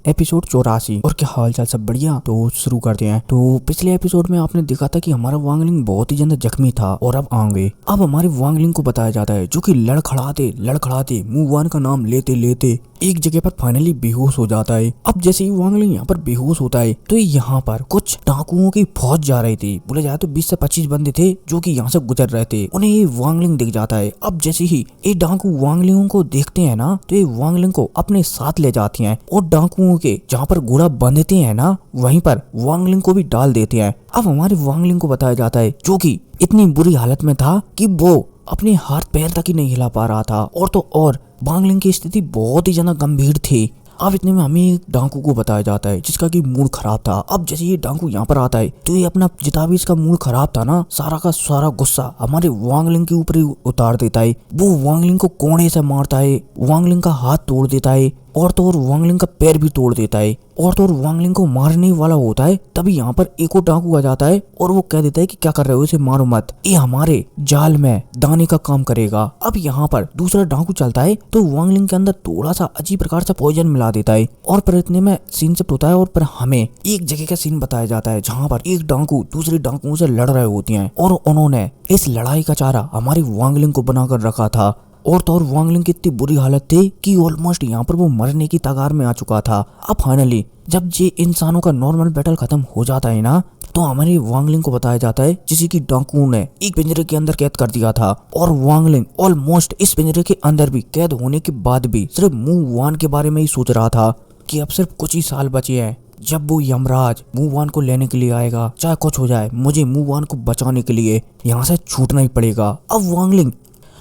Episode 84। और क्या हाल चाल, सब बढ़िया। तो शुरू करते हैं। तो पिछले एपिसोड में आपने देखा था कि हमारा वांगलिंग बहुत ही ज्यादा जख्मी था और अब आगे अब हमारे वांगलिंग को बताया जाता है जो कि लड़खड़ाते मुवान का नाम लेते लेते एक जगह पर फाइनली बेहोश हो जाता है। अब जैसे ही वांगलिंग यहाँ पर बेहोश होता है तो यहाँ पर कुछ डाकुओं की फौज जा रही थी। बोले जाए तो 20 से 25 बंदे थे जो कि यहाँ से गुजर रहे थे। उन्हें ये वांगलिंग दिख जाता है। अब जैसे ही ये डाकू वांगलिंगों को देखते हैं ना तो ये वांगलिंग को अपने साथ ले जाती हैं और डाकुओं के जहाँ पर घोड़ा बांधते हैं ना वहीं पर वांगलिंग को भी डाल देते हैं। अब हमारे वांगलिंग को बताया जाता है जो कि इतनी बुरी हालत में था कि वो अपने हाथ पैर तक ही नहीं हिला पा रहा था और वांगलिंग की स्थिति बहुत ही ज्यादा गंभीर थी। अब इतने में हमें एक डाकू को बताया जाता है जिसका कि मूड खराब था। अब जैसे ये डाकू यहाँ पर आता है तो ये अपना जितना भी इसका मूड खराब था ना सारा का सारा गुस्सा हमारे वांगलिंग के ऊपर ही उतार देता है। वो वांगलिंग को कोड़े से मारता है, वांगलिंग का हाथ तोड़ देता है और तो और वांगलिंग का पैर भी तोड़ देता है और तो और वांगलिंग को मारने वाला होता है। तभी यहाँ पर एक और डाकू आ जाता है और वो कह देता है कि क्या कर रहे हो, इसे मारो मत, ये हमारे जाल में दाने का काम करेगा। अब यहाँ पर दूसरा डाकू चलता है तो वांगलिंग के अंदर थोड़ा सा अजीब प्रकार से पॉइजन मिला देता है और फिर इतने में सीन शिफ्ट होता है और फिर हमें एक जगह का सीन बताया जाता है जहाँ पर एक डाकू दूसरे डाकुओं से लड़ रहे होते हैं और उन्होंने इस लड़ाई का चारा हमारी वांगलिंग को बनाकर रखा था। और तो और वांगलिंग की इतनी बुरी हालत थी कि ऑलमोस्ट यहाँ पर वो मरने की कगार में आ चुका था। अब फाइनली जब ये इंसानों का नॉर्मल बैटल खत्म हो जाता है ना तो हमारी वांगलिंग को बताया जाता है जिसे कि डाकुओं ने एक पिंजरे के अंदर कैद कर दिया था और वांगलिंग ऑलमोस्ट इस पिंजरे के अंदर भी कैद होने के बाद भी सिर्फ मुवान के बारे में ही सोच रहा था कि अब सिर्फ कुछ ही साल बचे हैं जब वो यमराज मुवान को लेने के लिए आएगा। चाहे कुछ हो जाए मुझे मुवान को बचाने के लिए यहाँ से छूटना ही पड़ेगा। अब वांगलिंग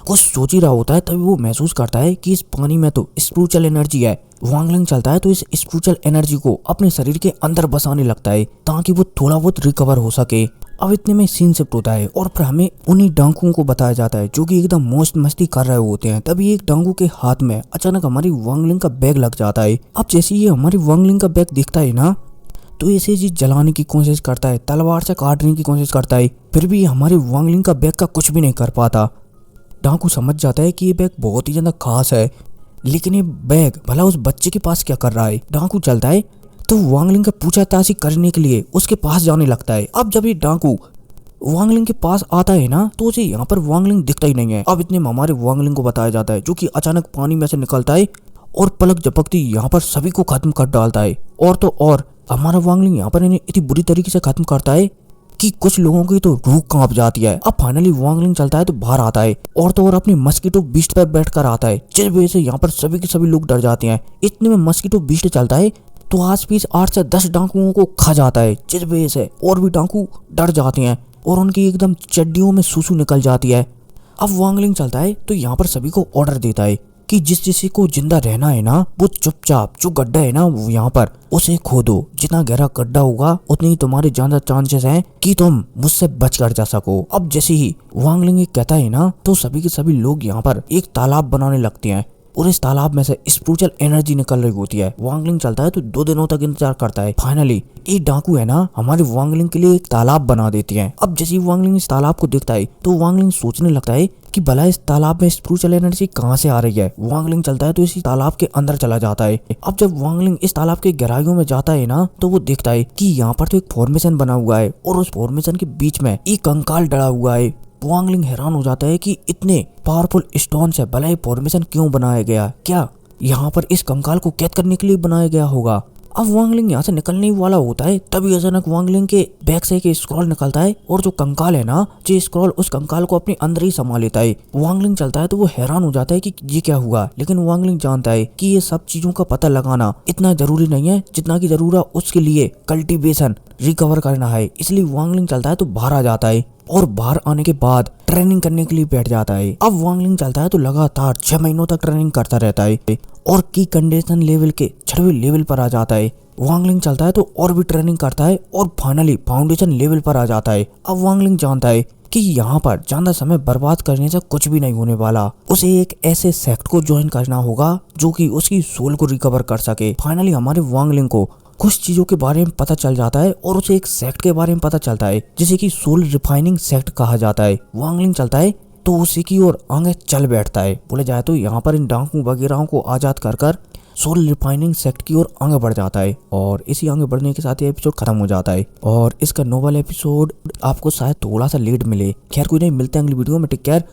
कुछ सोच ही रहा होता है तभी वो महसूस करता है कि इस पानी में तो स्पिरिचुअल एनर्जी है। वांगलिंग चलता है तो इस स्पिरिचुअल एनर्जी को अपने शरीर के अंदर बसाने लगता है ताकि वो थोड़ा बहुत रिकवर हो सके। अब इतने में सीन शिफ्ट होता है और फिर हमें उन्हीं डाकुओं को बताया जाता है जो कि एकदम मौज मस्ती कर रहे होते हैं। तभी एक डाकू के हाथ में अचानक हमारी वांगलिंग का बैग लग जाता है। अब जैसे ये हमारी वांगलिंग का बैग दिखता है ना तो इसे जी जलाने की कोशिश करता है, तलवार से काटने की कोशिश करता है, फिर भी हमारे वांगलिंग का बैग का कुछ भी नहीं कर पाता। डाकू समझ जाता है कि ये बैग बहुत ही ज्यादा खास है लेकिन ये बैग भला उस बच्चे के पास क्या कर रहा है। डाकू चलता है तो वांगलिंग का पूछताछ करने के लिए उसके पास जाने लगता है। अब जब ये डाकू वांगलिंग के पास आता है ना तो उसे यहाँ पर वांगलिंग दिखता ही नहीं है। अब इतने में हमारे वांगलिंग को बताया जाता है जो कि अचानक पानी में से निकलता है और पलक झपकती यहाँ पर सभी को खत्म कर डालता है। और तो और हमारा वांगलिंग यहाँ पर इन्हें इतनी बुरी तरीके से खत्म करता है कि कुछ लोगों की तो रूह कांप जाती है। अब फाइनली वांगलिंग चलता है तो बाहर आता है और तो और अपनी मस्कीटो बीस्ट पर बैठकर आता है जिस वजह से यहाँ पर सभी के सभी लोग डर जाते हैं। इतने में मस्कीटो बीस्ट चलता है तो आसपास 8 से 10 डाकुओं को खा जाता है जिस वजह से और भी डाकू डर जाते हैं और उनकी एकदम चड्डियों में सूसू निकल जाती है। अब वांगलिंग चलता है तो यहाँ पर सभी को ऑर्डर देता है कि जिस जिसे को जिंदा रहना है ना वो चुपचाप जो गड्ढा है ना वो यहाँ पर उसे खोदो। जितना गहरा गड्ढा होगा उतने ही तुम्हारे ज्यादा चांसेस हैं कि तुम मुझसे बच कर जा सको। अब जैसे ही वांगलिंग कहता है ना तो सभी के सभी लोग यहाँ पर एक तालाब बनाने लगते हैं और इस तालाब में से स्पिरिचुअल एनर्जी निकल रही होती है। वांगलिंग चलता है तो 2 दिनों तक इंतजार करता है। फाइनली ये डाकू है ना हमारे वांगलिंग के लिए एक तालाब बना देती है। अब जैसे ही वांगलिंग इस तालाब को देखता है तो वांगलिंग सोचने लगता है कि भला इस तालाब में स्पिरिचुअल एनर्जी कहाँ से आ रही है। वांगलिंग चलता है तो इसी तालाब के अंदर चला जाता है। अब जब वांगलिंग इस तालाब के गहराइयों में जाता है ना तो वो देखता है कि यहाँ पर तो एक फॉर्मेशन बना हुआ है और उस फॉर्मेशन के बीच में एक कंकाल डला हुआ है। वांगलिंग हैरान हो जाता है कि इतने पावरफुल स्टोन से भला ये फॉर्मेशन क्यों बनाया गया, क्या यहाँ पर इस कंकाल को कैद करने के लिए बनाया गया होगा। अब वांगलिंग यहाँ से निकलने वाला होता है तभी अचानक वांगलिंग के बैग से एक स्क्रॉल निकलता है और जो कंकाल है ना जो स्क्रॉल उस कंकाल को अपने अंदर ही समा लेता है। वांगलिंग चलता है तो वो हैरान हो जाता है कि ये क्या हुआ, लेकिन वांगलिंग जानता है कि ये सब चीजों का पता लगाना इतना जरूरी नहीं है जितना की जरूरत उसके लिए कल्टीवेशन रिकवर करना है। इसलिए वांगलिंग चलता है तो बाहर आ जाता है और बाहर आने के बाद ट्रेनिंग करने के लिए बैठ जाता है। अब वांगलिंग चलता है तो लगातार 6 महीनों तक ट्रेनिंग करता रहता है और की कंडीशन लेवल के 6वें लेवल पर आ जाता है। वांगलिंग चलता है तो और भी ट्रेनिंग करता है और फाइनली फाउंडेशन लेवल पर आ जाता है। अब वांगलिंग जानता है कि यहाँ पर ज्यादा समय बर्बाद करने से कुछ भी नहीं होने वाला। उसे एक ऐसे सेक्ट को ज्वाइन करना होगा जो कि उसकी सोल को रिकवर कर सके। फाइनली हमारे वांगलिंग को कुछ चीजों के बारे में पता चल जाता है और उसे एक सेक्ट के बारे में पता चलता है जिसे कि सोल रिफाइनिंग सेक्ट कहा जाता है। वांगलिंग चलता है तो उसी की ओर आगे चल बैठता है। बोले जाए तो यहाँ पर इन डाकू वगैरह को आजाद कर सोल रिफाइनिंग सेक्ट की ओर आगे बढ़ जाता है और इसी आगे बढ़ने के साथ ये एपिसोड खत्म हो जाता है और इसका नोवेल एपिसोड आपको शायद थोड़ा सा लेट मिले। खैर कोई नहीं, मिलते हैं अगली वीडियो में। Take care.